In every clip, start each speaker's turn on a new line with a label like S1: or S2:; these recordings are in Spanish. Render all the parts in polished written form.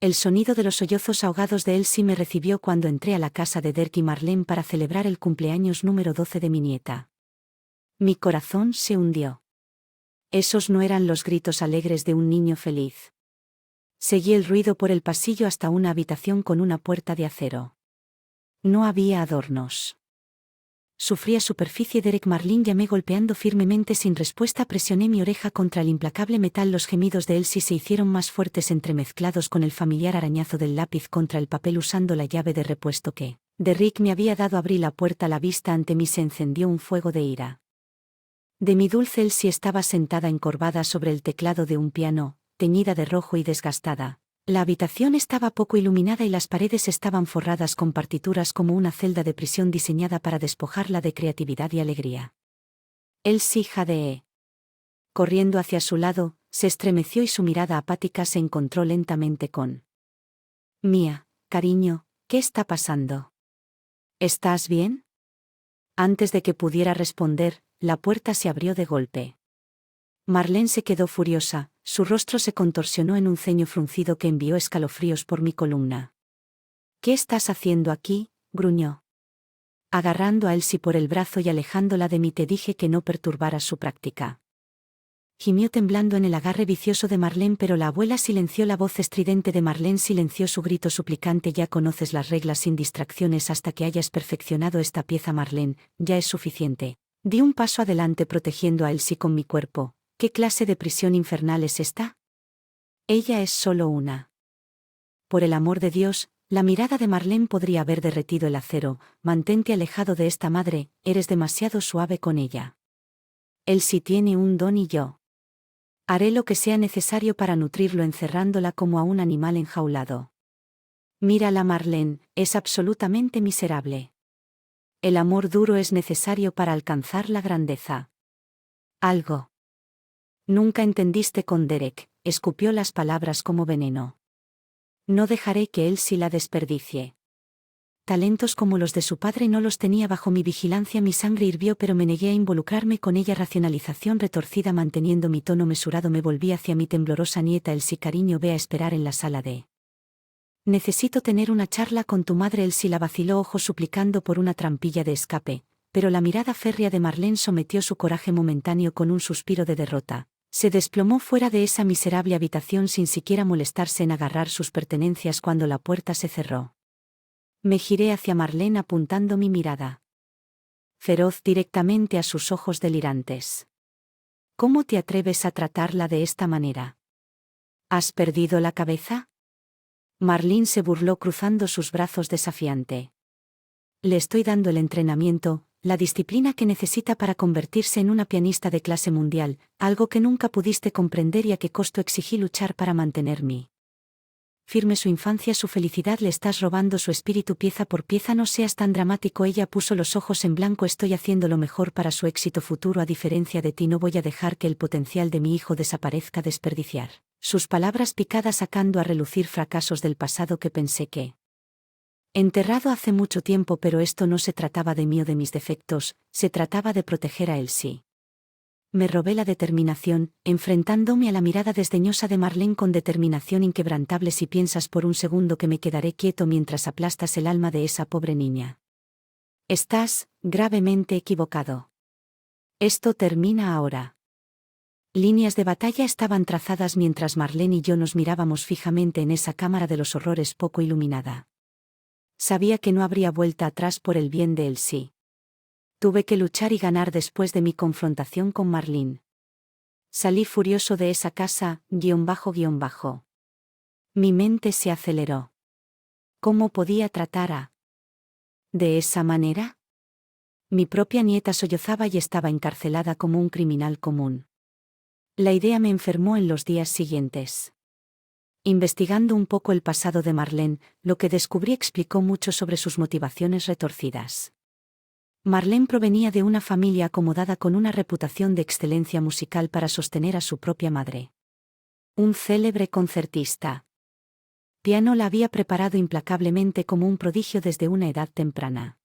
S1: El sonido de los sollozos ahogados de Elsie me recibió cuando entré a la casa de Derek y Marlene para celebrar el cumpleaños número 12 de mi nieta. Mi corazón se hundió. Esos no eran los gritos alegres de un niño feliz. Seguí el ruido por el pasillo hasta una habitación con una puerta de acero. No había adornos. Sufría superficie. Derek. Marlene. Llamé golpeando firmemente sin respuesta. Presioné mi oreja contra el implacable metal. Los gemidos de Elsie se hicieron más fuertes, entremezclados con el familiar arañazo del lápiz contra el papel usando la llave de repuesto que Derek me había dado. Abrí la puerta. La vista ante mí se encendió un fuego de ira. De mi dulce Elsie estaba sentada encorvada sobre el teclado de un piano, teñida de rojo y desgastada. La habitación estaba poco iluminada y las paredes estaban forradas con partituras como una celda de prisión diseñada para despojarla de creatividad y alegría. Elsie jadeé. Corriendo hacia su lado, se estremeció y su mirada apática se encontró lentamente con Mía. Cariño, ¿qué está pasando? ¿Estás bien? Antes de que pudiera responder, la puerta se abrió de golpe. Marlene se quedó furiosa, su rostro se contorsionó en un ceño fruncido que envió escalofríos por mi columna. ¿Qué estás haciendo aquí?, gruñó. Agarrando a Elsie por el brazo y alejándola de mí, te dije que no perturbaras su práctica. Gimió temblando en el agarre vicioso de Marlene, pero la abuela silenció la voz estridente de Marlene, silenció su grito suplicante. Ya conoces las reglas, sin distracciones hasta que hayas perfeccionado esta pieza. Marlene, ya es suficiente. Di un paso adelante protegiendo a Elsie con mi cuerpo. ¿Qué clase de prisión infernal es esta? Ella es solo una. Por el amor de Dios, la mirada de Marlene podría haber derretido el acero. Mantente alejado de esta madre, eres demasiado suave con ella. Elsie tiene un don y yo haré lo que sea necesario para nutrirlo, encerrándola como a un animal enjaulado. Mírala, Marlene, es absolutamente miserable. El amor duro es necesario para alcanzar la grandeza. Algo nunca entendiste con Derek, escupió las palabras como veneno. No dejaré que Elsie la desperdicie. Talentos como los de su padre no los tenía bajo mi vigilancia. Mi sangre hirvió, pero me negué a involucrarme con ella. Racionalización retorcida. Manteniendo mi tono mesurado, me volví hacia mi temblorosa nieta. Elsie, cariño, ve a esperar en la sala de. Necesito tener una charla con tu madre. Elsie la vaciló, ojos suplicando por una trampilla de escape, pero la mirada férrea de Marlene sometió su coraje momentáneo con un suspiro de derrota. Se desplomó fuera de esa miserable habitación sin siquiera molestarse en agarrar sus pertenencias cuando la puerta se cerró. Me giré hacia Marlene apuntando mi mirada feroz directamente a sus ojos delirantes. ¿Cómo te atreves a tratarla de esta manera? ¿Has perdido la cabeza? Marlene se burló cruzando sus brazos desafiante. Le estoy dando el entrenamiento, la disciplina que necesita para convertirse en una pianista de clase mundial, algo que nunca pudiste comprender y a qué costo exigí luchar para mantener mi firme. Su infancia, su felicidad, le estás robando su espíritu pieza por pieza. No seas tan dramático. Ella puso los ojos en blanco. Estoy haciendo lo mejor para su éxito futuro. A diferencia de ti, no voy a dejar que el potencial de mi hijo desaparezca. Desperdiciar sus palabras picadas, sacando a relucir fracasos del pasado que pensé que enterrado hace mucho tiempo. Pero esto no se trataba de mí o de mis defectos, se trataba de proteger a Elsie. Me robé la determinación, enfrentándome a la mirada desdeñosa de Marlene con determinación inquebrantable. Si piensas por un segundo que me quedaré quieto mientras aplastas el alma de esa pobre niña, estás gravemente equivocado. Esto termina ahora. Líneas de batalla estaban trazadas mientras Marlene y yo nos mirábamos fijamente en esa cámara de los horrores poco iluminada. Sabía que no habría vuelta atrás por el bien de Elsie. Tuve que luchar y ganar después de mi confrontación con Marlene. Salí furioso de esa casa, __. Mi mente se aceleró. ¿Cómo podía tratar de esa manera? Mi propia nieta sollozaba y estaba encarcelada como un criminal común. La idea me enfermó en los días siguientes. Investigando un poco el pasado de Marlene, lo que descubrí explicó mucho sobre sus motivaciones retorcidas. Marlene provenía de una familia acomodada con una reputación de excelencia musical para sostener a su propia madre. Un célebre concertista. Piano la había preparado implacablemente como un prodigio desde una edad temprana.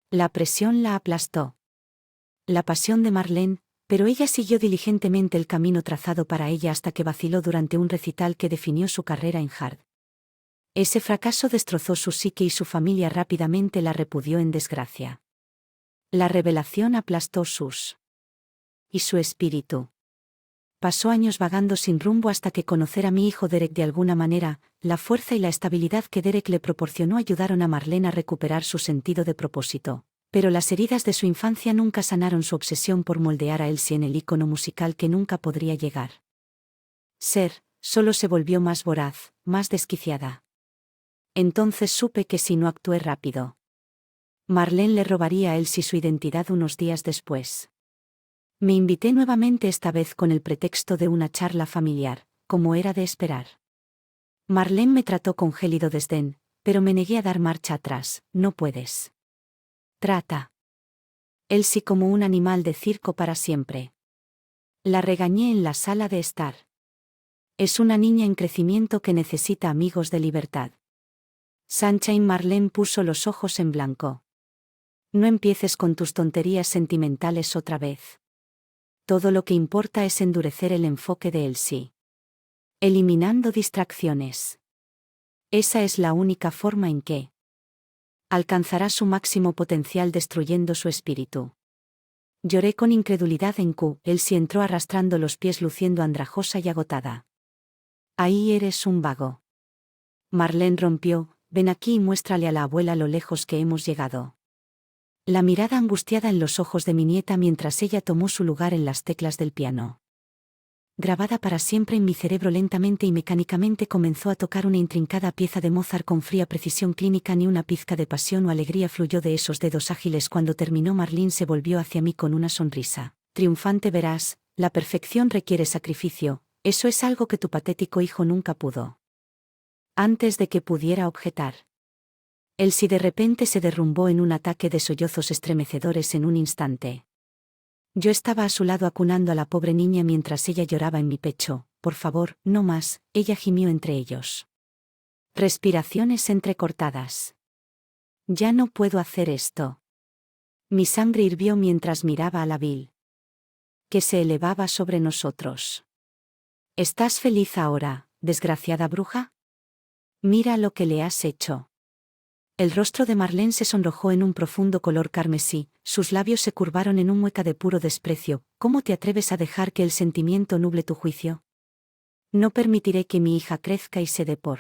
S1: La presión la aplastó. La pasión de Marlene, pero ella siguió diligentemente el camino trazado para ella hasta que vaciló durante un recital que definió su carrera en Hard Ese fracaso destrozó su psique y su familia rápidamente la repudió en desgracia. La revelación aplastó y su espíritu. Pasó años vagando sin rumbo hasta que conocer a mi hijo Derek de alguna manera. La fuerza y la estabilidad que Derek le proporcionó ayudaron a Marlene a recuperar su sentido de propósito. Pero las heridas de su infancia nunca sanaron su obsesión por moldear a Elsie en el ícono musical que nunca podría llegar. Solo se volvió más voraz, más desquiciada. Entonces supe que si no actué rápido, Marlene le robaría a Elsie su identidad unos días después. Me invité nuevamente, esta vez con el pretexto de una charla familiar, como era de esperar. Marlene me trató con gélido desdén, pero me negué a dar marcha atrás. No puedes. Trata Elsie como un animal de circo para siempre. La regañé en la sala de estar. Es una niña en crecimiento que necesita amigos de libertad. Sunshine. Marlene puso los ojos en blanco. No empieces con tus tonterías sentimentales otra vez. Todo lo que importa es endurecer el enfoque de Elsie. Eliminando distracciones. Esa es la única forma en que alcanzará su máximo potencial, destruyendo su espíritu. Lloré con incredulidad en Q. Elsie entró arrastrando los pies, luciendo andrajosa y agotada. Ahí eres un vago. Marlene rompió. Ven aquí y muéstrale a la abuela lo lejos que hemos llegado. La mirada angustiada en los ojos de mi nieta mientras ella tomó su lugar en las teclas del piano. Grabada para siempre en mi cerebro, lentamente y mecánicamente comenzó a tocar una intrincada pieza de Mozart con fría precisión clínica. Ni una pizca de pasión o alegría fluyó de esos dedos ágiles. Cuando terminó, Marlene se volvió hacia mí con una sonrisa triunfante. Verás, la perfección requiere sacrificio, eso es algo que tu patético hijo nunca pudo. Antes de que pudiera objetar, Elsie de repente se derrumbó en un ataque de sollozos estremecedores en un instante. Yo estaba a su lado acunando a la pobre niña mientras ella lloraba en mi pecho. Por favor, no más, ella gimió entre ellos. Respiraciones entrecortadas. Ya no puedo hacer esto. Mi sangre hirvió mientras miraba a la vil que se elevaba sobre nosotros. ¿Estás feliz ahora, desgraciada bruja? Mira lo que le has hecho. El rostro de Marlene se sonrojó en un profundo color carmesí, sus labios se curvaron en un mueca de puro desprecio. ¿Cómo te atreves a dejar que el sentimiento nuble tu juicio? No permitiré que mi hija crezca y se dé por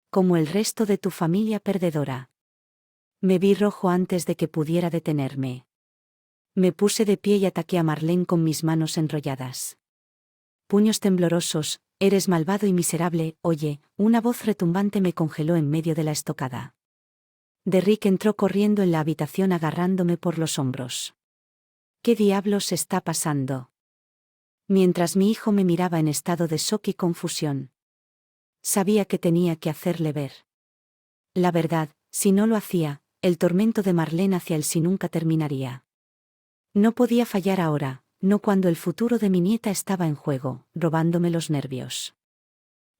S1: como el resto de tu familia perdedora. Me vi rojo antes de que pudiera detenerme. Me puse de pie y ataqué a Marlene con mis manos enrolladas. Puños temblorosos. Eres malvado y miserable. Oye, una voz retumbante me congeló en medio de la estocada. Derrick entró corriendo en la habitación agarrándome por los hombros. ¿Qué diablos está pasando? Mientras mi hijo me miraba en estado de shock y confusión. Sabía que tenía que hacerle ver la verdad. Si no lo hacía, el tormento de Marlene hacia él sí nunca terminaría. No podía fallar ahora, no cuando el futuro de mi nieta estaba en juego, robándome los nervios.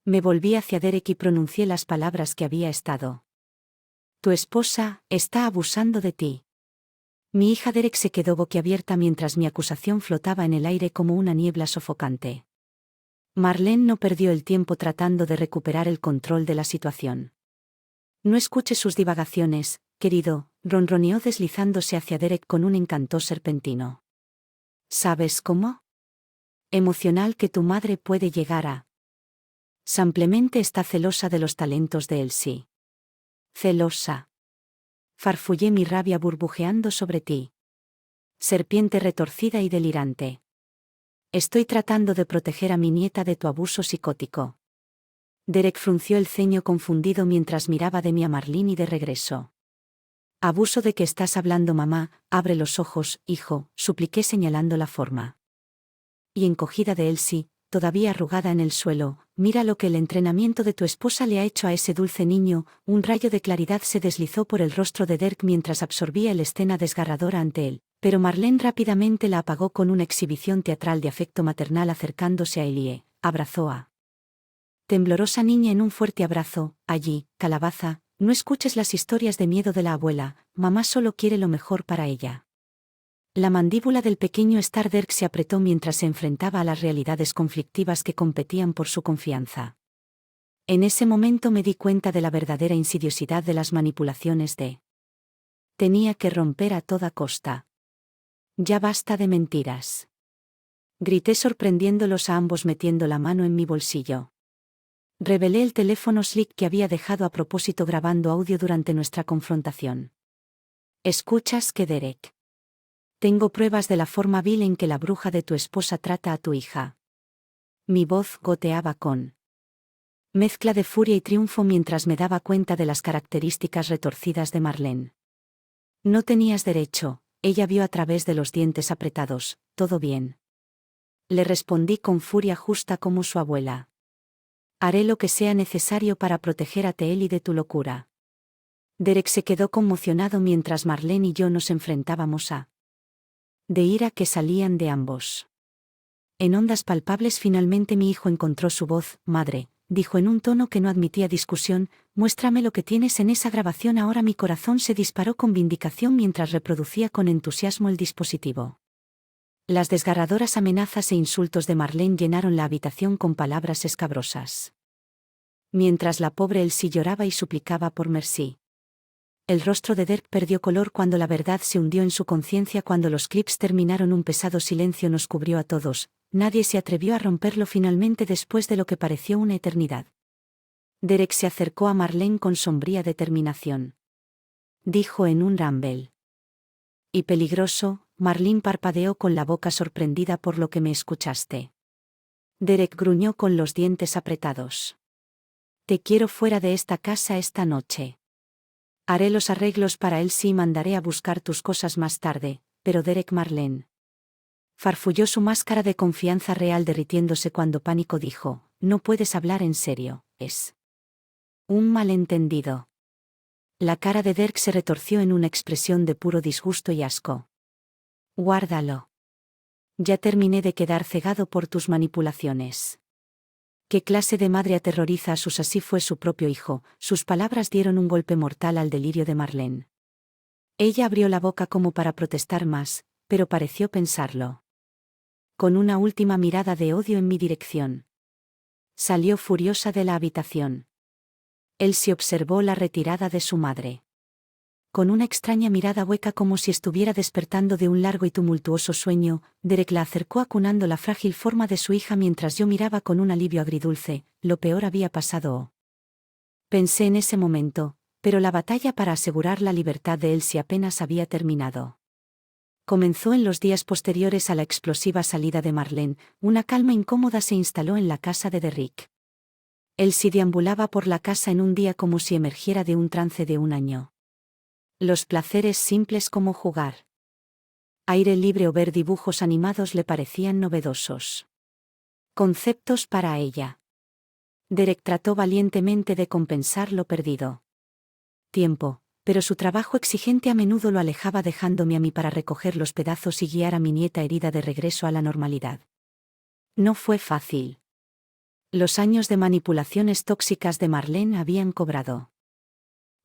S1: Me volví hacia Derek y pronuncié las palabras que había estado. Tu esposa está abusando de ti. Mi hija. Derek se quedó boquiabierta mientras mi acusación flotaba en el aire como una niebla sofocante. Marlene no perdió el tiempo tratando de recuperar el control de la situación. No escuche sus divagaciones, querido, ronroneó deslizándose hacia Derek con un encanto serpentino. ¿Sabes cómo? Emocional que tu madre puede llegar a. Simplemente está celosa de los talentos de Elsie. Celosa. Farfullé, mi rabia burbujeando sobre ti. Serpiente retorcida y delirante. Estoy tratando de proteger a mi nieta de tu abuso psicótico. Derek frunció el ceño confundido mientras miraba de mí a Marlene y de regreso. ¿Abuso de qué estás hablando, mamá? Abre los ojos, hijo, supliqué señalando la forma y encogida de Elsie, todavía arrugada en el suelo. Mira lo que el entrenamiento de tu esposa le ha hecho a ese dulce niño. Un rayo de claridad se deslizó por el rostro de Derek mientras absorbía la escena desgarradora ante él, pero Marlene rápidamente la apagó con una exhibición teatral de afecto maternal. Acercándose a Ellie, abrazó a temblorosa niña en un fuerte abrazo. Allí, calabaza, no escuches las historias de miedo de la abuela, mamá solo quiere lo mejor para ella. La mandíbula del pequeño Star Derek se apretó mientras se enfrentaba a las realidades conflictivas que competían por su confianza. En ese momento me di cuenta de la verdadera insidiosidad de las manipulaciones de... Tenía que romper a toda costa. Ya basta de mentiras. Grité sorprendiéndolos a ambos metiendo la mano en mi bolsillo. Revelé el teléfono Slick que había dejado a propósito grabando audio durante nuestra confrontación. ¿Escuchas que Derek? Tengo pruebas de la forma vil en que la bruja de tu esposa trata a tu hija. Mi voz goteaba con mezcla de furia y triunfo mientras me daba cuenta de las características retorcidas de Marlene. No tenías derecho, ella vio a través de los dientes apretados, todo bien. Le respondí con furia justa como su abuela. Haré lo que sea necesario para proteger a Teel y de tu locura. Derek se quedó conmocionado mientras Marlene y yo nos enfrentábamos a de ira que salían de ambos. En ondas palpables finalmente mi hijo encontró su voz. Madre, dijo en un tono que no admitía discusión, muéstrame lo que tienes en esa grabación. Ahora mi corazón se disparó con vindicación mientras reproducía con entusiasmo el dispositivo. Las desgarradoras amenazas e insultos de Marlene llenaron la habitación con palabras escabrosas. Mientras la pobre Elsie lloraba y suplicaba por Mercy. El rostro de Derek perdió color cuando la verdad se hundió en su conciencia. Cuando los clips terminaron, un pesado silencio nos cubrió a todos. Nadie se atrevió a romperlo finalmente después de lo que pareció una eternidad. Derek se acercó a Marlene con sombría determinación. Dijo en un rumble. Y peligroso. Marlene parpadeó con la boca sorprendida por lo que me escuchaste. Derek gruñó con los dientes apretados. Te quiero fuera de esta casa esta noche. Haré los arreglos para Elsie y mandaré a buscar tus cosas más tarde, pero Derek. Marlene farfulló, su máscara de confianza real derritiéndose cuando Pánico dijo, no puedes hablar en serio, es un malentendido. La cara de Derek se retorció en una expresión de puro disgusto y asco. Guárdalo. Ya terminé de quedar cegado por tus manipulaciones. ¿Qué clase de madre aterroriza a sus? Así fue su propio hijo. Sus palabras dieron un golpe mortal al delirio de Marlene. Ella abrió la boca como para protestar más, pero pareció pensarlo. Con una última mirada de odio en mi dirección. Salió furiosa de la habitación. Elsie observó la retirada de su madre. Con una extraña mirada hueca como si estuviera despertando de un largo y tumultuoso sueño, Derek la acercó acunando la frágil forma de su hija mientras yo miraba con un alivio agridulce. Lo peor había pasado. Pensé en ese momento, pero la batalla para asegurar la libertad de Elsie apenas había terminado. Comenzó en los días posteriores a la explosiva salida de Marlene. Una calma incómoda se instaló en la casa de Derek. Elsie deambulaba por la casa en un día como si emergiera de un trance de un año. Los placeres simples como jugar, aire libre o ver dibujos animados le parecían novedosos conceptos para ella. Derek trató valientemente de compensar lo perdido tiempo, pero su trabajo exigente a menudo lo alejaba, dejándome a mí para recoger los pedazos y guiar a mi nieta herida de regreso a la normalidad. No fue fácil. Los años de manipulaciones tóxicas de Marlene habían cobrado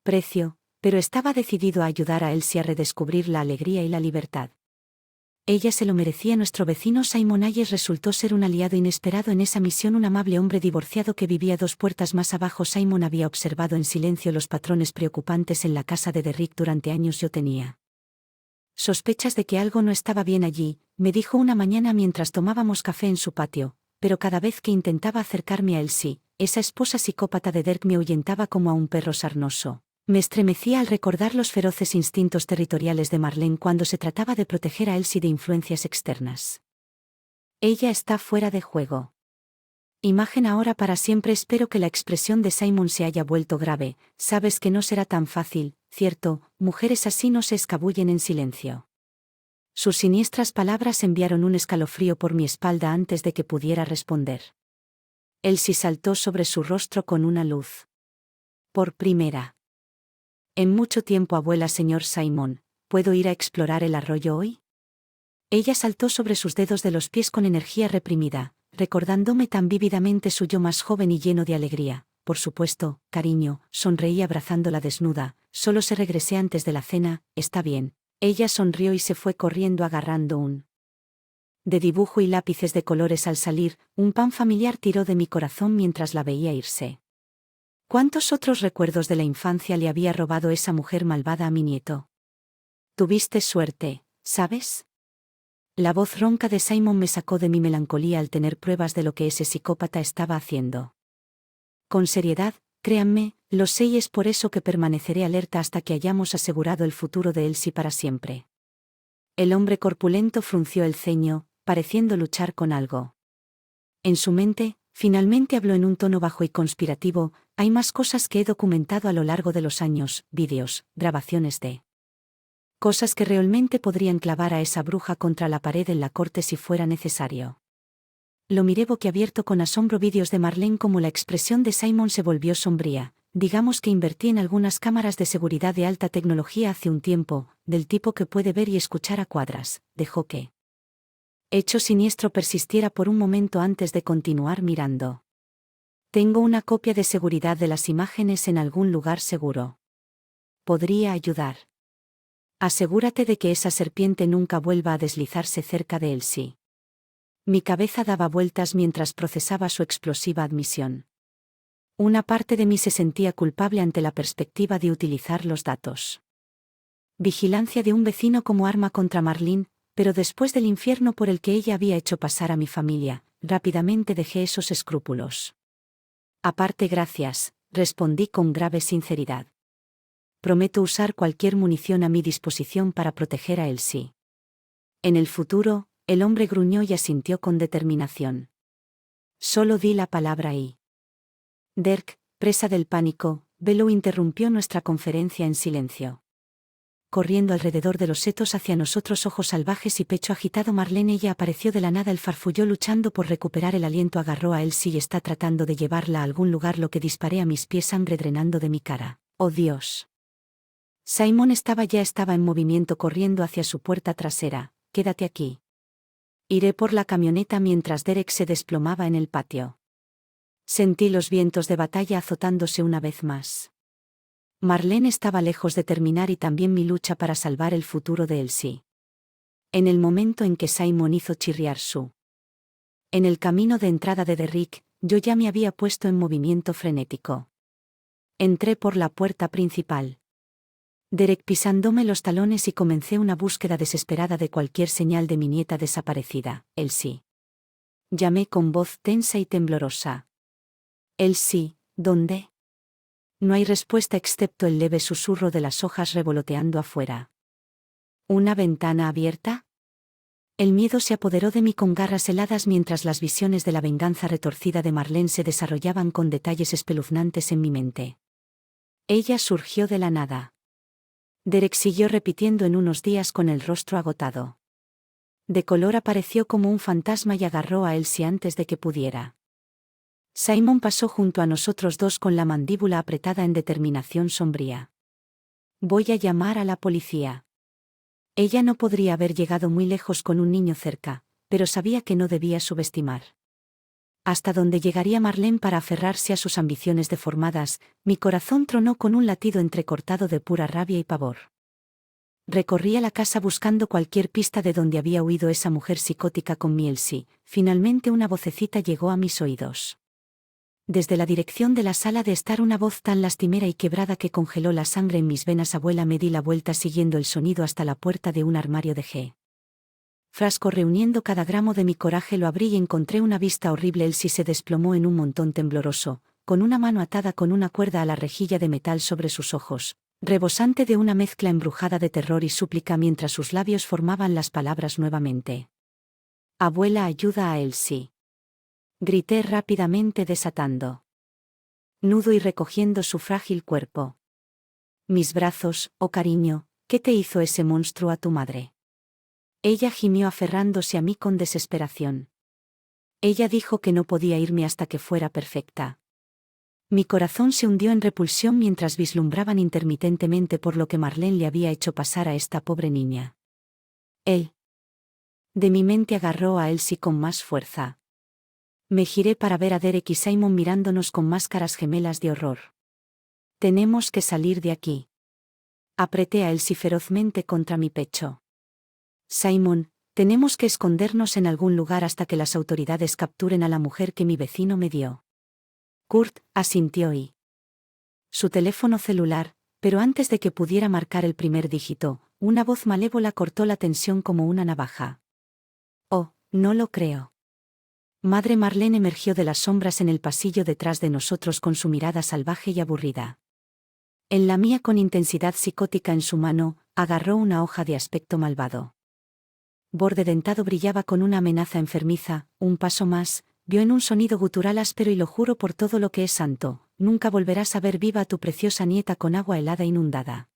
S1: precio, pero estaba decidido a ayudar a Elsie a redescubrir la alegría y la libertad. Ella se lo merecía. Nuestro vecino Simon Ayers resultó ser un aliado inesperado en esa misión, un amable hombre divorciado que vivía 2 puertas más abajo. Simon había observado en silencio los patrones preocupantes en la casa de Derek durante años. Yo tenía sospechas de que algo no estaba bien allí, me dijo una mañana mientras tomábamos café en su patio, pero cada vez que intentaba acercarme a Elsie, esa esposa psicópata de Derek me ahuyentaba como a un perro sarnoso. Me estremecía al recordar los feroces instintos territoriales de Marlene cuando se trataba de proteger a Elsie de influencias externas. Ella está fuera de juego. Imagen ahora para siempre. Espero que la expresión de Simon se haya vuelto grave. Sabes que no será tan fácil, ¿cierto? Mujeres así no se escabullen en silencio. Sus siniestras palabras enviaron un escalofrío por mi espalda antes de que pudiera responder. Elsie saltó sobre su rostro con una luz. Por primera en mucho tiempo. Abuela. Señor Simon, ¿puedo ir a explorar el arroyo hoy? Ella saltó sobre sus dedos de los pies con energía reprimida, recordándome tan vívidamente su yo más joven y lleno de alegría. Por supuesto, cariño, sonreí abrazándola desnuda. Solo se regresé antes de la cena. Está bien. Ella sonrió y se fue corriendo agarrando un de dibujo y lápices de colores. Al salir, un pan familiar tiró de mi corazón mientras la veía irse. ¿Cuántos otros recuerdos de la infancia le había robado esa mujer malvada a mi nieto? Tuviste suerte, ¿sabes? La voz ronca de Simon me sacó de mi melancolía al tener pruebas de lo que ese psicópata estaba haciendo. Con seriedad, créanme, lo sé y es por eso que permaneceré alerta hasta que hayamos asegurado el futuro de Elsie para siempre. El hombre corpulento frunció el ceño, pareciendo luchar con algo. En su mente, finalmente habló en un tono bajo y conspirativo: hay más cosas que he documentado a lo largo de los años, vídeos, grabaciones de cosas que realmente podrían clavar a esa bruja contra la pared en la corte si fuera necesario. Lo miré boquiabierto con asombro. Vídeos de Marlene. Como la expresión de Simon se volvió sombría. Digamos que invertí en algunas cámaras de seguridad de alta tecnología hace un tiempo, del tipo que puede ver y escuchar a cuadras. Dejó que hecho siniestro persistiera por un momento antes de continuar mirando. Tengo una copia de seguridad de las imágenes en algún lugar seguro. Podría ayudar. Asegúrate de que esa serpiente nunca vuelva a deslizarse cerca de Elsie. Mi cabeza daba vueltas mientras procesaba su explosiva admisión. Una parte de mí se sentía culpable ante la perspectiva de utilizar los datos. Vigilancia de un vecino como arma contra Marlene, pero después del infierno por el que ella había hecho pasar a mi familia, rápidamente dejé esos escrúpulos. Aparte, gracias, respondí con grave sinceridad. Prometo usar cualquier munición a mi disposición para proteger a Elsie. En el futuro, el hombre gruñó y asintió con determinación. Solo di la palabra y... Derek, presa del pánico, Bellew interrumpió nuestra conferencia en silencio. Corriendo alrededor de los setos hacia nosotros, ojos salvajes y pecho agitado. Marlene. Ella apareció de la nada. Él farfulló luchando por recuperar el aliento. Agarró a Elsie y está tratando de llevarla a algún lugar. Lo que disparé a mis pies, sangre drenando de mi cara. ¡Oh Dios! Simon estaba en movimiento, corriendo hacia su puerta trasera. Quédate aquí. Iré por la camioneta mientras Derek se desplomaba en el patio. Sentí los vientos de batalla azotándose una vez más. Marlene estaba lejos de terminar y también mi lucha para salvar el futuro de Elsie. En el momento en que Simon hizo chirriar su... En el camino de entrada de Derrick, yo ya me había puesto en movimiento frenético. Entré por la puerta principal. Derek pisándome los talones y comencé una búsqueda desesperada de cualquier señal de mi nieta desaparecida. Elsie. Llamé con voz tensa y temblorosa. Elsie, ¿dónde? No hay respuesta excepto el leve susurro de las hojas revoloteando afuera. ¿Una ventana abierta? El miedo se apoderó de mí con garras heladas mientras las visiones de la venganza retorcida de Marlene se desarrollaban con detalles espeluznantes en mi mente. Ella surgió de la nada. Derek siguió repitiendo en unos días con el rostro agotado. De color apareció como un fantasma y agarró a Elsie antes de que pudiera. Simon pasó junto a nosotros dos con la mandíbula apretada en determinación sombría. Voy a llamar a la policía. Ella no podría haber llegado muy lejos con un niño cerca, pero sabía que no debía subestimar. Hasta dónde llegaría Marlene para aferrarse a sus ambiciones deformadas. Mi corazón tronó con un latido entrecortado de pura rabia y pavor. Recorría la casa buscando cualquier pista de donde había huido esa mujer psicótica con mi Elsie. Finalmente una vocecita llegó a mis oídos. Desde la dirección de la sala de estar, una voz tan lastimera y quebrada que congeló la sangre en mis venas. Abuela. Me di la vuelta siguiendo el sonido hasta la puerta de un armario de frasco. Reuniendo cada gramo de mi coraje lo abrí y encontré una vista horrible. Elsie se desplomó en un montón tembloroso, con una mano atada con una cuerda a la rejilla de metal sobre sus ojos, rebosante de una mezcla embrujada de terror y súplica mientras sus labios formaban las palabras nuevamente. Abuela, ayuda a Elsie. Grité rápidamente, desatando nudo y recogiendo su frágil cuerpo. Mis brazos. Oh cariño, ¿qué te hizo ese monstruo a tu madre? Ella gimió aferrándose a mí con desesperación. Ella dijo que no podía irme hasta que fuera perfecta. Mi corazón se hundió en repulsión mientras vislumbraban intermitentemente por lo que Marlene le había hecho pasar a esta pobre niña. Él. De mi mente agarró a Elsie con más fuerza. Me giré para ver a Derek y Simon mirándonos con máscaras gemelas de horror. Tenemos que salir de aquí. Apreté a Elsie ferozmente contra mi pecho. Simon, tenemos que escondernos en algún lugar hasta que las autoridades capturen a la mujer que mi vecino me dio. Kurt asintió y su teléfono celular, pero antes de que pudiera marcar el primer dígito, una voz malévola cortó la tensión como una navaja. Oh, no lo creo. Madre Marlene emergió de las sombras en el pasillo detrás de nosotros con su mirada salvaje y aburrida. En la mía, con intensidad psicótica en su mano, agarró una hoja de aspecto malvado. Borde dentado brillaba con una amenaza enfermiza. Un paso más, vio en un sonido gutural áspero: y lo juro por todo lo que es santo, nunca volverás a ver viva a tu preciosa nieta con agua helada inundada.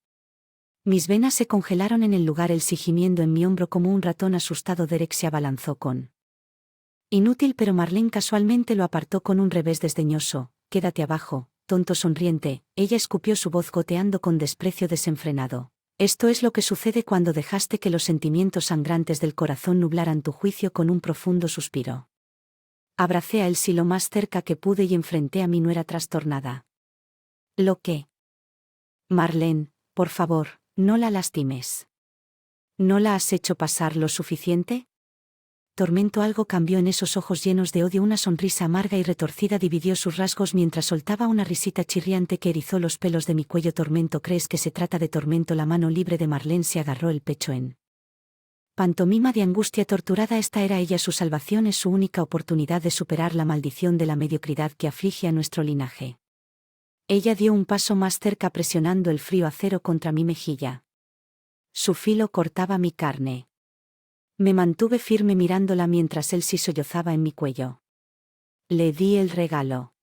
S1: Mis venas se congelaron en el lugar. Elsie, gimiendo en mi hombro como un ratón asustado. Derek se abalanzó con inútil, pero Marlene casualmente lo apartó con un revés desdeñoso. Quédate abajo, tonto sonriente. Ella escupió, su voz goteando con desprecio desenfrenado. Esto es lo que sucede cuando dejaste que los sentimientos sangrantes del corazón nublaran tu juicio. Con un profundo suspiro, abracé a Elsie lo más cerca que pude y enfrenté a mi nuera trastornada. ¿Lo qué? Marlene, por favor, no la lastimes. ¿No la has hecho pasar lo suficiente? Tormento. Algo cambió en esos ojos llenos de odio. Una sonrisa amarga y retorcida dividió sus rasgos mientras soltaba una risita chirriante que erizó los pelos de mi cuello. Tormento, ¿crees que se trata de Tormento? La mano libre de Marlene se agarró el pecho en pantomima de angustia torturada. Esta era ella su salvación, es su única oportunidad de superar la maldición de la mediocridad que aflige a nuestro linaje. Ella dio un paso más cerca, presionando el frío acero contra mi mejilla. Su filo cortaba mi carne. Me mantuve firme mirándola mientras Elsie sollozaba en mi cuello. Le di el regalo.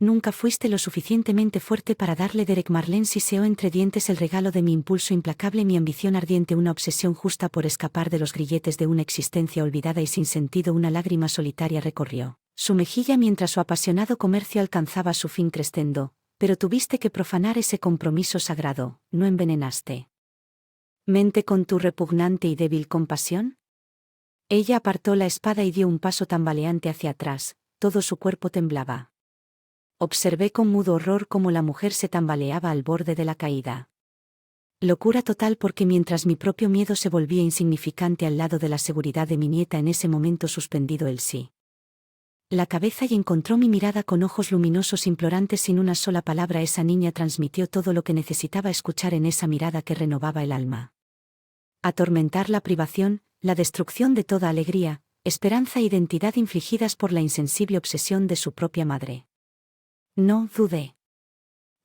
S1: Nunca fuiste lo suficientemente fuerte para darle. Derek. Marlene siseó entre dientes: el regalo de mi impulso implacable, mi ambición ardiente, una obsesión justa por escapar de los grilletes de una existencia olvidada y sin sentido. Una lágrima solitaria recorrió su mejilla mientras su apasionado comercio alcanzaba su fin crescendo. Pero tuviste que profanar ese compromiso sagrado, ¿no envenenaste mente con tu repugnante y débil compasión? Ella apartó la espada y dio un paso tambaleante hacia atrás. Todo su cuerpo temblaba. Observé con mudo horror cómo la mujer se tambaleaba al borde de la caída. Locura total, porque mientras mi propio miedo se volvía insignificante al lado de la seguridad de mi nieta, en ese momento suspendido Elsie la cabeza y encontró mi mirada con ojos luminosos implorantes. Sin una sola palabra, esa niña transmitió todo lo que necesitaba escuchar en esa mirada que renovaba el alma. Atormentar, la privación, la destrucción de toda alegría, esperanza e identidad infligidas por la insensible obsesión de su propia madre. No dudé.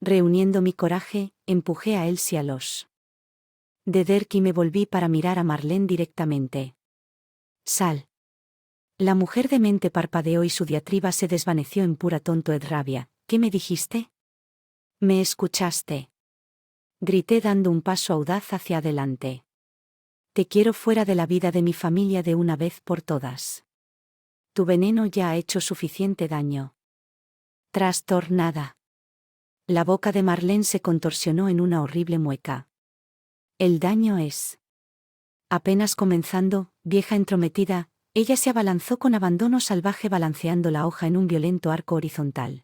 S1: Reuniendo mi coraje, empujé a Elsie a los de Derek y me volví para mirar a Marlene directamente. Sal. La mujer demente parpadeó y su diatriba se desvaneció en pura rabia. ¿Qué me dijiste? ¿Me escuchaste? Grité dando un paso audaz hacia adelante. Te quiero fuera de la vida de mi familia de una vez por todas. Tu veneno ya ha hecho suficiente daño. Trastornada. La boca de Marlene se contorsionó en una horrible mueca. El daño es apenas comenzando, vieja entrometida. Ella se abalanzó con abandono salvaje, balanceando la hoja en un violento arco horizontal.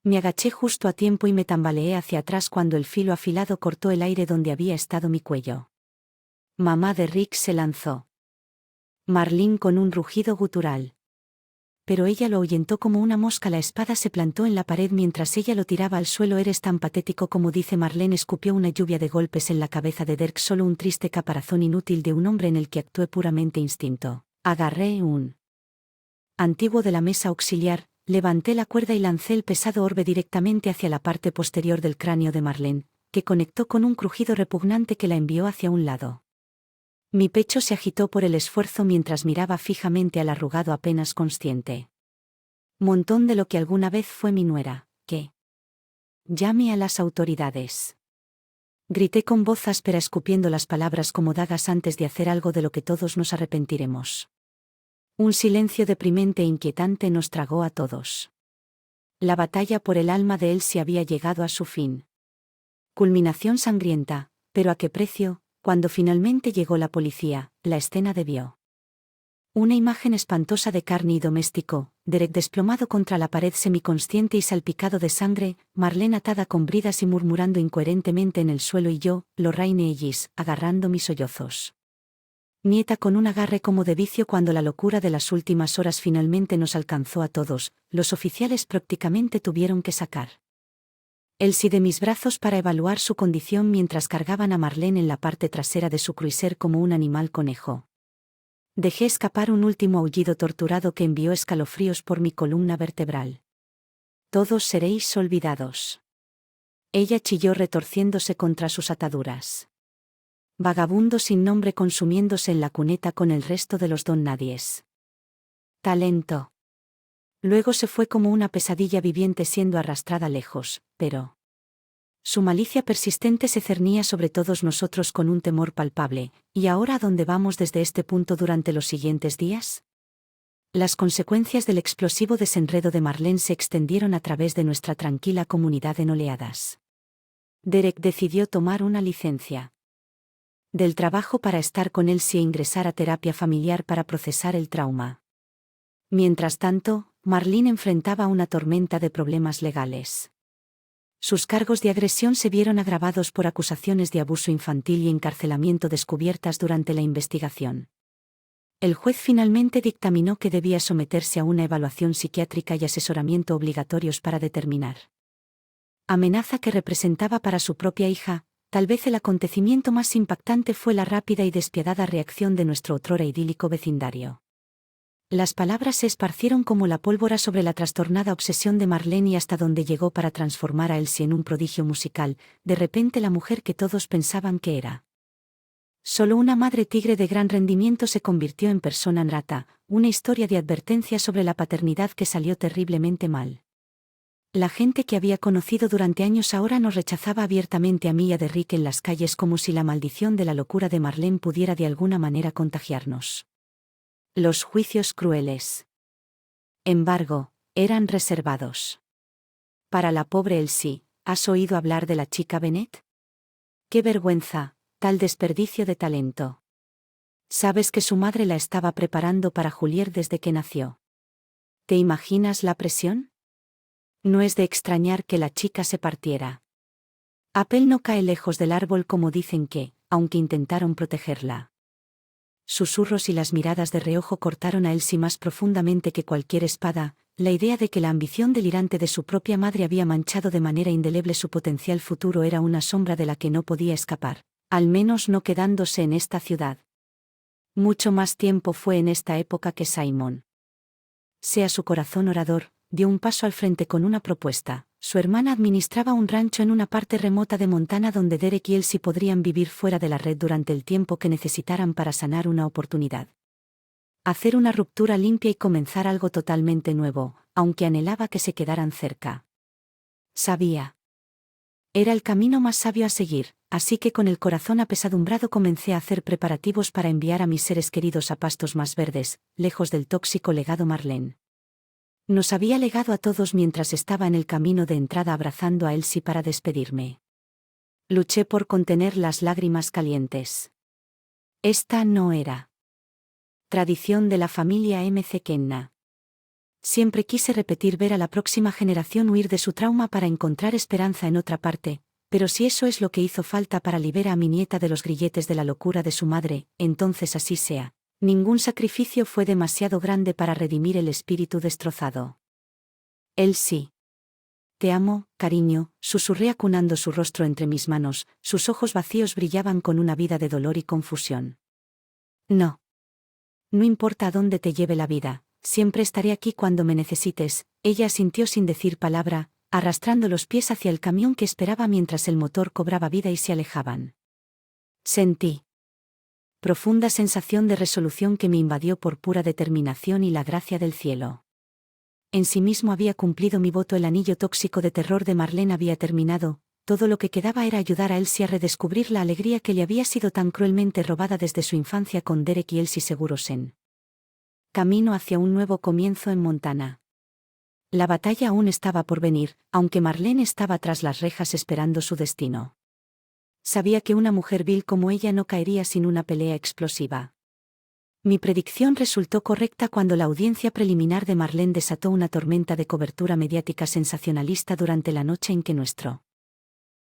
S1: Me agaché justo a tiempo y me tambaleé hacia atrás cuando el filo afilado cortó el aire donde había estado mi cuello. Mamá de Rick se lanzó. Marlene con un rugido gutural. Pero ella lo ahuyentó como una mosca. La espada se plantó en la pared mientras ella lo tiraba al suelo. Eres tan patético como dice. Marlene escupió una lluvia de golpes en la cabeza de Derek, solo un triste caparazón inútil de un hombre en el que actué puramente instinto. Agarré un antiguo de la mesa auxiliar, levanté la cuerda y lancé el pesado orbe directamente hacia la parte posterior del cráneo de Marlene, que conectó con un crujido repugnante que la envió hacia un lado. Mi pecho se agitó por el esfuerzo mientras miraba fijamente al arrugado apenas consciente montón de lo que alguna vez fue mi nuera. ¿Qué? Llame a las autoridades. Grité con voz áspera, escupiendo las palabras como dagas antes de hacer algo de lo que todos nos arrepentiremos. Un silencio deprimente e inquietante nos tragó a todos. La batalla por el alma de Elsie había llegado a su fin. Culminación sangrienta, pero ¿a qué precio? Cuando finalmente llegó la policía, la escena debió una imagen espantosa de carne y doméstico. Derek desplomado contra la pared, semiconsciente y salpicado de sangre, Marlene atada con bridas y murmurando incoherentemente en el suelo, y yo, Lorraine Ellis, agarrando mis sollozos. Nieta con un agarre como de vicio. Cuando la locura de las últimas horas finalmente nos alcanzó a todos, los oficiales prácticamente tuvieron que sacar Elsie de mis brazos para evaluar su condición mientras cargaban a Marlene en la parte trasera de su cruiser como un animal conejo. Dejé escapar un último aullido torturado que envió escalofríos por mi columna vertebral. Todos seréis olvidados. Ella chilló retorciéndose contra sus ataduras. Vagabundo sin nombre consumiéndose en la cuneta con el resto de los don nadies. Talento. Luego se fue como una pesadilla viviente siendo arrastrada lejos, pero su malicia persistente se cernía sobre todos nosotros con un temor palpable. ¿Y ahora a dónde vamos desde este punto durante los siguientes días? Las consecuencias del explosivo desenredo de Marlene se extendieron a través de nuestra tranquila comunidad en oleadas. Derek decidió tomar una licencia del trabajo para estar con Elsie e ingresar a terapia familiar para procesar el trauma. Mientras tanto, Marlene enfrentaba una tormenta de problemas legales. Sus cargos de agresión se vieron agravados por acusaciones de abuso infantil y encarcelamiento descubiertas durante la investigación. El juez finalmente dictaminó que debía someterse a una evaluación psiquiátrica y asesoramiento obligatorios para determinar amenaza que representaba para su propia hija. Tal vez el acontecimiento más impactante fue la rápida y despiadada reacción de nuestro otrora idílico vecindario. Las palabras se esparcieron como la pólvora sobre la trastornada obsesión de Marlene y hasta donde llegó para transformar a Elsie en un prodigio musical, de repente la mujer que todos pensaban que era. Solo una madre tigre de gran rendimiento se convirtió en persona grata, una historia de advertencia sobre la paternidad que salió terriblemente mal. La gente que había conocido durante años ahora nos rechazaba abiertamente a mí y a Derrick en las calles como si la maldición de la locura de Marlene pudiera de alguna manera contagiarnos. Los juicios crueles, embargo, eran reservados. Para la pobre Elsie, ¿has oído hablar de la chica Bennett? ¡Qué vergüenza, tal desperdicio de talento! ¿Sabes que su madre la estaba preparando para Juliet desde que nació? ¿Te imaginas la presión? No es de extrañar que la chica se partiera. Apple no cae lejos del árbol como dicen que, aunque intentaron protegerla. Susurros y las miradas de reojo cortaron a Elsie más profundamente que cualquier espada. La idea de que la ambición delirante de su propia madre había manchado de manera indeleble su potencial futuro era una sombra de la que no podía escapar, al menos no quedándose en esta ciudad. Mucho más tiempo fue en esta época que Simon, sea su corazón orador, dio un paso al frente con una propuesta. Su hermana administraba un rancho en una parte remota de Montana donde Derek y Elsie podrían vivir fuera de la red durante el tiempo que necesitaran para sanar una oportunidad. Hacer una ruptura limpia y comenzar algo totalmente nuevo, aunque anhelaba que se quedaran cerca. Sabía. Era el camino más sabio a seguir, así que con el corazón apesadumbrado comencé a hacer preparativos para enviar a mis seres queridos a pastos más verdes, lejos del tóxico legado Marlene. Nos había legado a todos mientras estaba en el camino de entrada abrazando a Elsie para despedirme. Luché por contener las lágrimas calientes. Esta no era tradición de la familia McKenna. Siempre quise repetir ver a la próxima generación huir de su trauma para encontrar esperanza en otra parte, pero si eso es lo que hizo falta para liberar a mi nieta de los grilletes de la locura de su madre, entonces así sea. Ningún sacrificio fue demasiado grande para redimir el espíritu destrozado. Elsie. Te amo, cariño, susurré acunando su rostro entre mis manos, sus ojos vacíos brillaban con una vida de dolor y confusión. No. No importa a dónde te lleve la vida, siempre estaré aquí cuando me necesites, ella asintió sin decir palabra, arrastrando los pies hacia el camión que esperaba mientras el motor cobraba vida y se alejaban. Sentí profunda sensación de resolución que me invadió por pura determinación y la gracia del cielo. En sí mismo había cumplido mi voto, el anillo tóxico de terror de Marlene había terminado, todo lo que quedaba era ayudar a Elsie a redescubrir la alegría que le había sido tan cruelmente robada desde su infancia con Derek y Elsie seguros en camino hacia un nuevo comienzo en Montana. La batalla aún estaba por venir, aunque Marlene estaba tras las rejas esperando su destino. Sabía que una mujer vil como ella no caería sin una pelea explosiva. Mi predicción resultó correcta cuando la audiencia preliminar de Marlene desató una tormenta de cobertura mediática sensacionalista durante la noche en que nuestro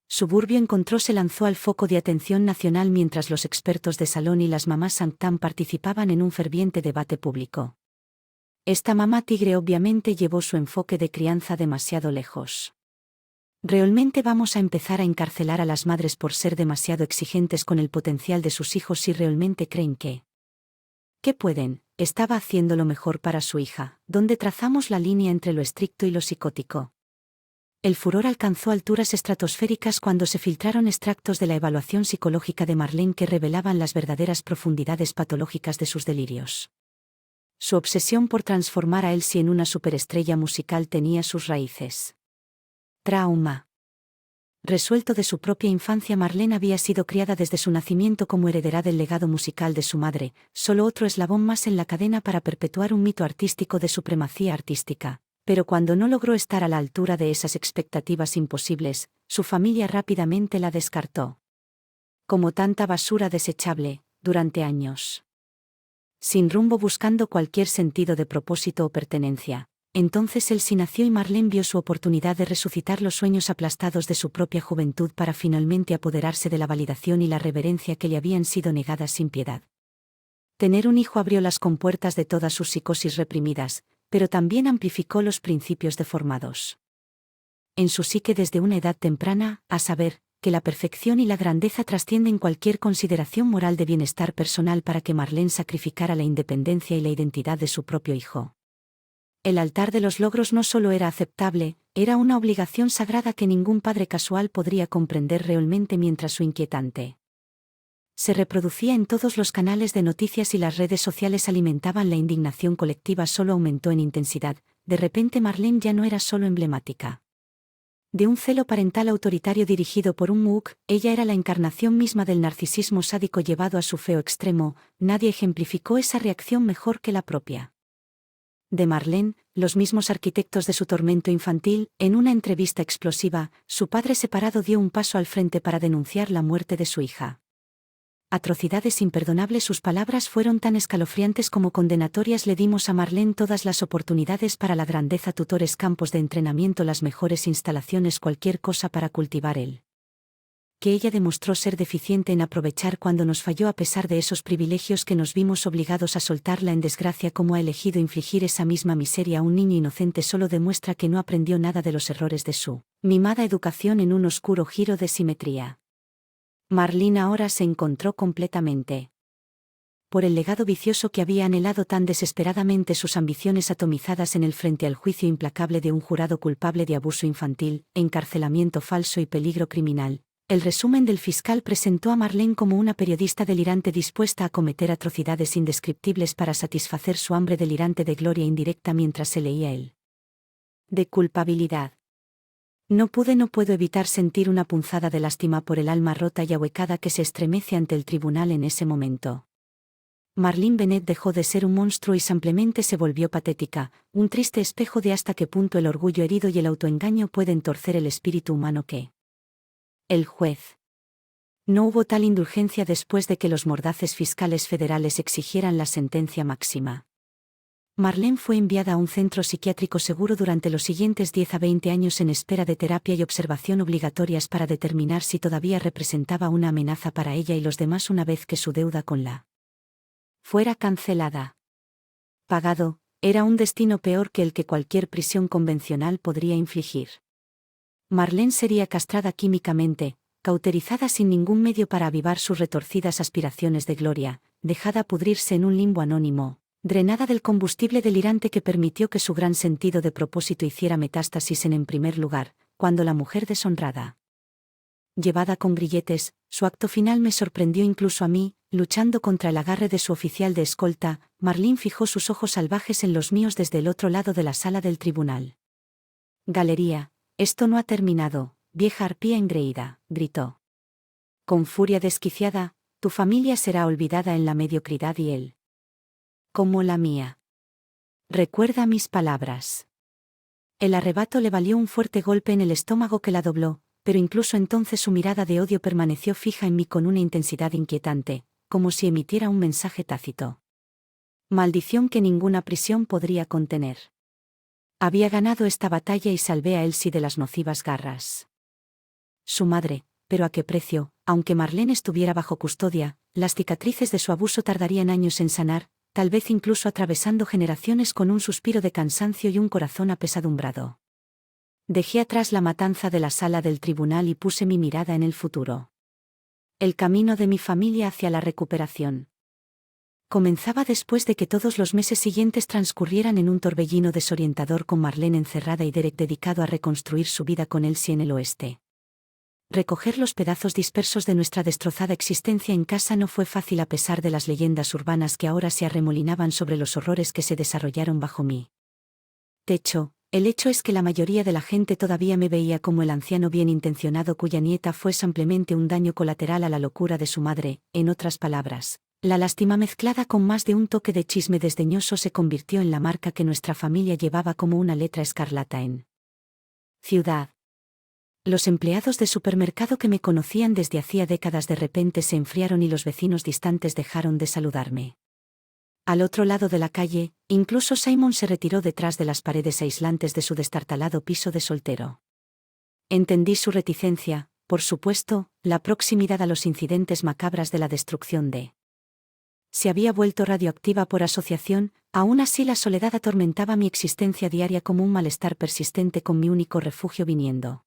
S1: suburbio encontró se lanzó al foco de atención nacional mientras los expertos de salón y las mamás Sanctam participaban en un ferviente debate público. Esta mamá tigre obviamente llevó su enfoque de crianza demasiado lejos. ¿Realmente vamos a empezar a encarcelar a las madres por ser demasiado exigentes con el potencial de sus hijos si realmente creen que pueden? Estaba haciendo lo mejor para su hija, donde trazamos la línea entre lo estricto y lo psicótico. El furor alcanzó alturas estratosféricas cuando se filtraron extractos de la evaluación psicológica de Marlene que revelaban las verdaderas profundidades patológicas de sus delirios. Su obsesión por transformar a Elsie en una superestrella musical tenía sus raíces. Trauma. Resuelto de su propia infancia, Marlene había sido criada desde su nacimiento como heredera del legado musical de su madre, solo otro eslabón más en la cadena para perpetuar un mito artístico de supremacía artística. Pero cuando no logró estar a la altura de esas expectativas imposibles, su familia rápidamente la descartó. Como tanta basura desechable, durante años. Sin rumbo, buscando cualquier sentido de propósito o pertenencia. Entonces Elsie nació y Marlene vio su oportunidad de resucitar los sueños aplastados de su propia juventud para finalmente apoderarse de la validación y la reverencia que le habían sido negadas sin piedad. Tener un hijo abrió las compuertas de todas sus psicosis reprimidas, pero también amplificó los principios deformados. En su psique desde una edad temprana, a saber, que la perfección y la grandeza trascienden cualquier consideración moral de bienestar personal para que Marlene sacrificara la independencia y la identidad de su propio hijo. El altar de los logros no solo era aceptable, era una obligación sagrada que ningún padre casual podría comprender realmente mientras su inquietante se reproducía en todos los canales de noticias y las redes sociales alimentaban la indignación colectiva solo aumentó en intensidad. De repente Marlene ya no era solo emblemática de un celo parental autoritario dirigido por un MOOC, ella era la encarnación misma del narcisismo sádico llevado a su feo extremo. Nadie ejemplificó esa reacción mejor que la propia de Marlene, los mismos arquitectos de su tormento infantil. En una entrevista explosiva, su padre separado dio un paso al frente para denunciar la muerte de su hija. Atrocidades imperdonables. Sus palabras fueron tan escalofriantes como condenatorias. Le dimos a Marlene todas las oportunidades para la grandeza, tutores, campos de entrenamiento, las mejores instalaciones, cualquier cosa para cultivar él. Que ella demostró ser deficiente en aprovechar cuando nos falló. A pesar de esos privilegios que nos vimos obligados a soltarla en desgracia. Como ha elegido infligir esa misma miseria a un niño inocente solo demuestra que no aprendió nada de los errores de su mimada educación en un oscuro giro de simetría. Marlene ahora se encontró completamente por el legado vicioso que había anhelado tan desesperadamente, sus ambiciones atomizadas en el frente al juicio implacable de un jurado culpable de abuso infantil, encarcelamiento falso y peligro criminal. El resumen del fiscal presentó a Marlene como una periodista delirante dispuesta a cometer atrocidades indescriptibles para satisfacer su hambre delirante de gloria indirecta mientras se leía el de culpabilidad. No puedo evitar sentir una punzada de lástima por el alma rota y ahuecada que se estremece ante el tribunal en ese momento. Marlene Bennett dejó de ser un monstruo y simplemente se volvió patética, un triste espejo de hasta qué punto el orgullo herido y el autoengaño pueden torcer el espíritu humano. Que el juez. No hubo tal indulgencia después de que los mordaces fiscales federales exigieran la sentencia máxima. Marlene fue enviada a un centro psiquiátrico seguro durante los siguientes 10 a 20 años en espera de terapia y observación obligatorias para determinar si todavía representaba una amenaza para ella y los demás una vez que su deuda con la fuera cancelada. Pagado, era un destino peor que el que cualquier prisión convencional podría infligir. Marlene sería castrada químicamente, cauterizada sin ningún medio para avivar sus retorcidas aspiraciones de gloria, dejada pudrirse en un limbo anónimo, drenada del combustible delirante que permitió que su gran sentido de propósito hiciera metástasis en primer lugar, cuando la mujer deshonrada. Llevada con grilletes, su acto final me sorprendió incluso a mí. Luchando contra el agarre de su oficial de escolta, Marlene fijó sus ojos salvajes en los míos desde el otro lado de la sala del tribunal. Galería, esto no ha terminado, vieja arpía engreída, gritó. Con furia desquiciada, tu familia será olvidada en la mediocridad y él. Como la mía. Recuerda mis palabras. El arrebato le valió un fuerte golpe en el estómago que la dobló, pero incluso entonces su mirada de odio permaneció fija en mí con una intensidad inquietante, como si emitiera un mensaje tácito. Maldición que ninguna prisión podría contener. Había ganado esta batalla y salvé a Elsie de las nocivas garras. Su madre, pero ¿a qué precio? Aunque Marlene estuviera bajo custodia, las cicatrices de su abuso tardarían años en sanar, tal vez incluso atravesando generaciones con un suspiro de cansancio y un corazón apesadumbrado. Dejé atrás la matanza de la sala del tribunal y puse mi mirada en el futuro. El camino de mi familia hacia la recuperación comenzaba después de que todos los meses siguientes transcurrieran en un torbellino desorientador con Marlene encerrada y Derek dedicado a reconstruir su vida con Elsie en el oeste. Recoger los pedazos dispersos de nuestra destrozada existencia en casa no fue fácil a pesar de las leyendas urbanas que ahora se arremolinaban sobre los horrores que se desarrollaron bajo mi techo. El hecho es que la mayoría de la gente todavía me veía como el anciano bien intencionado cuya nieta fue simplemente un daño colateral a la locura de su madre. En otras palabras, la lástima mezclada con más de un toque de chisme desdeñoso se convirtió en la marca que nuestra familia llevaba como una letra escarlata en ciudad. Los empleados de supermercado que me conocían desde hacía décadas de repente se enfriaron y los vecinos distantes dejaron de saludarme. Al otro lado de la calle, incluso Simon se retiró detrás de las paredes aislantes de su destartalado piso de soltero. Entendí su reticencia, por supuesto, la proximidad a los incidentes macabras de la destrucción de se había vuelto radioactiva por asociación. Aún así la soledad atormentaba mi existencia diaria como un malestar persistente con mi único refugio viniendo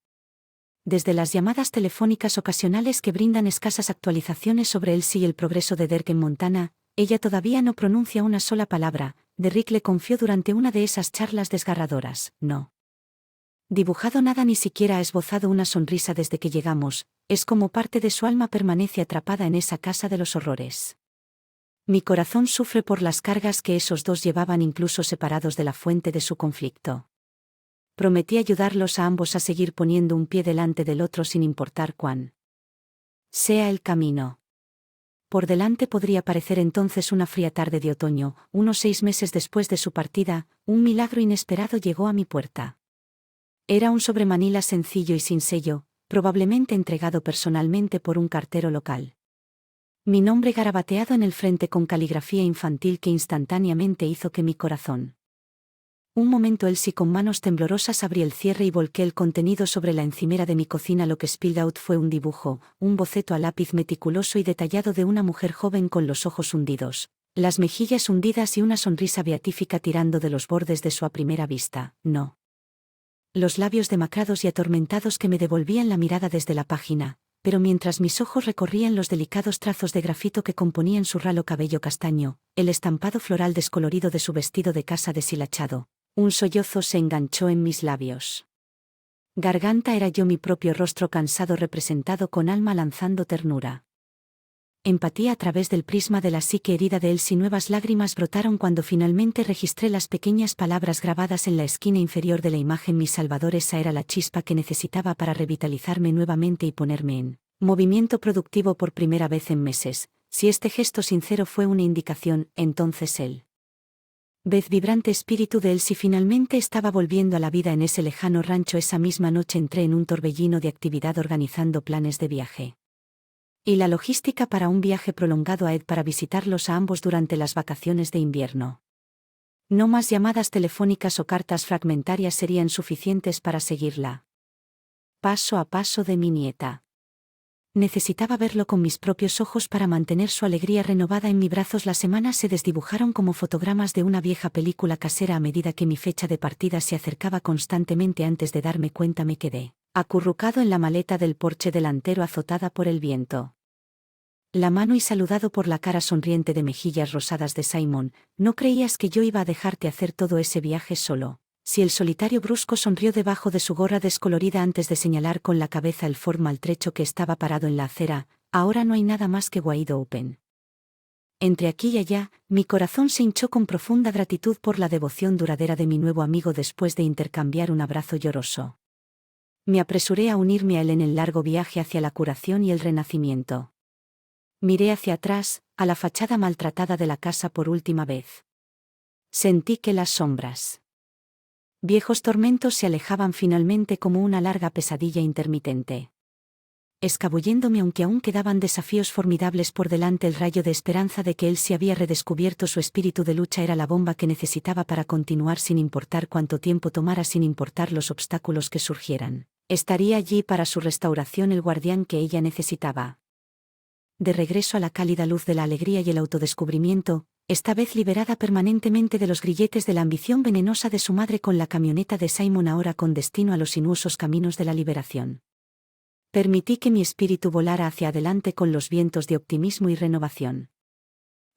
S1: desde las llamadas telefónicas ocasionales que brindan escasas actualizaciones sobre Elsie y el progreso de Derek en Montana. Ella todavía no pronuncia una sola palabra. Derrick le confió durante una de esas charlas desgarradoras, no dibujado nada, ni siquiera ha esbozado una sonrisa desde que llegamos. Es como parte de su alma permanece atrapada en esa casa de los horrores. Mi corazón sufre por las cargas que esos dos llevaban incluso separados de la fuente de su conflicto. Prometí ayudarlos a ambos a seguir poniendo un pie delante del otro sin importar cuán sea el camino. Por delante podría parecer entonces una fría tarde de otoño. Unos 6 meses después de su partida, un milagro inesperado llegó a mi puerta. Era un sobremanila sencillo y sin sello, probablemente entregado personalmente por un cartero local. Mi nombre garabateado en el frente con caligrafía infantil que instantáneamente hizo que mi corazón. Un momento Elsie con manos temblorosas abrí el cierre y volqué el contenido sobre la encimera de mi cocina. Lo que spilled out fue un dibujo, un boceto a lápiz meticuloso y detallado de una mujer joven con los ojos hundidos, las mejillas hundidas y una sonrisa beatífica tirando de los bordes de su a primera vista, no. Los labios demacrados y atormentados que me devolvían la mirada desde la página, pero mientras mis ojos recorrían los delicados trazos de grafito que componían su ralo cabello castaño, el estampado floral descolorido de su vestido de casa deshilachado, un sollozo se enganchó en mis labios. Garganta era yo mi propio rostro cansado representado con alma lanzando ternura. Empatía a través del prisma de la psique herida de Elsie. Nuevas lágrimas brotaron cuando finalmente registré las pequeñas palabras grabadas en la esquina inferior de la imagen. Mi Salvador, esa era la chispa que necesitaba para revitalizarme nuevamente y ponerme en movimiento productivo por primera vez en meses. Si este gesto sincero fue una indicación, entonces el vibrante espíritu de Elsie finalmente estaba volviendo a la vida en ese lejano rancho. Esa misma noche entré en un torbellino de actividad organizando planes de viaje y la logística para un viaje prolongado a Ed para visitarlos a ambos durante las vacaciones de invierno. No más llamadas telefónicas o cartas fragmentarias serían suficientes para seguirla paso a paso de mi nieta. Necesitaba verlo con mis propios ojos para mantener su alegría renovada en mis brazos. Las semanas se desdibujaron como fotogramas de una vieja película casera a medida que mi fecha de partida se acercaba constantemente. Antes de darme cuenta me quedé acurrucado en la maleta del porche delantero azotada por el viento. La mano y saludado por la cara sonriente de mejillas rosadas de Simon. ¿No creías que yo iba a dejarte hacer todo ese viaje solo? Si el solitario brusco sonrió debajo de su gorra descolorida antes de señalar con la cabeza el Ford maltrecho que estaba parado en la acera. Ahora no hay nada más que wide open. Entre aquí y allá, mi corazón se hinchó con profunda gratitud por la devoción duradera de mi nuevo amigo después de intercambiar un abrazo lloroso. Me apresuré a unirme a él en el largo viaje hacia la curación y el renacimiento. Miré hacia atrás, a la fachada maltratada de la casa por última vez. Sentí que las sombras, viejos tormentos se alejaban finalmente como una larga pesadilla intermitente. Escabulléndome aunque aún quedaban desafíos formidables por delante, el rayo de esperanza de que él se había redescubierto su espíritu de lucha era la bomba que necesitaba para continuar sin importar cuánto tiempo tomara, sin importar los obstáculos que surgieran. Estaría allí para su restauración, el guardián que ella necesitaba. De regreso a la cálida luz de la alegría y el autodescubrimiento, esta vez liberada permanentemente de los grilletes de la ambición venenosa de su madre con la camioneta de Simon ahora con destino a los sinuosos caminos de la liberación. Permití que mi espíritu volara hacia adelante con los vientos de optimismo y renovación.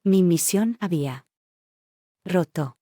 S1: Mi misión había roto.